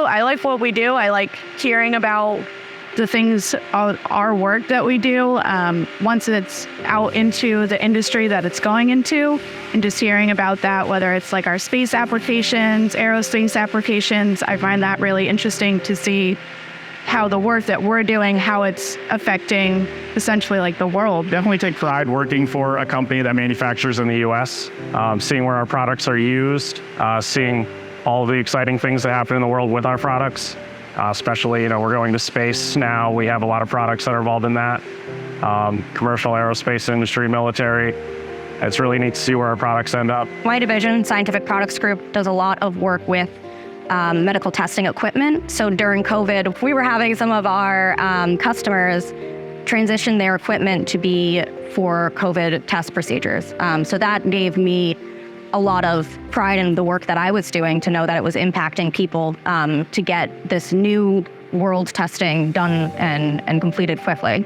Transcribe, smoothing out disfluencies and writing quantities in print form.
I like what we do. I like hearing about the things, our work that we do, once it's out into the industry that it's going into, and just hearing about that, whether it's like our space applications, aerospace applications. I find that really interesting to see how the work that we're doing, how it's affecting essentially like the world. Definitely take pride working for a company that manufactures in the US, seeing where our products are used, seeing all the exciting things that happen in the world with our products. Especially, we're going to space now. We have a lot of products that are involved in that. Commercial aerospace industry, military. It's really neat to see where our products end up. My division, Scientific Products Group, does a lot of work with medical testing equipment. So during COVID, we were having some of our customers transition their equipment to be for COVID test procedures. So that gave me a lot of pride in the work that I was doing, to know that it was impacting people, to get this new world testing done and completed quickly.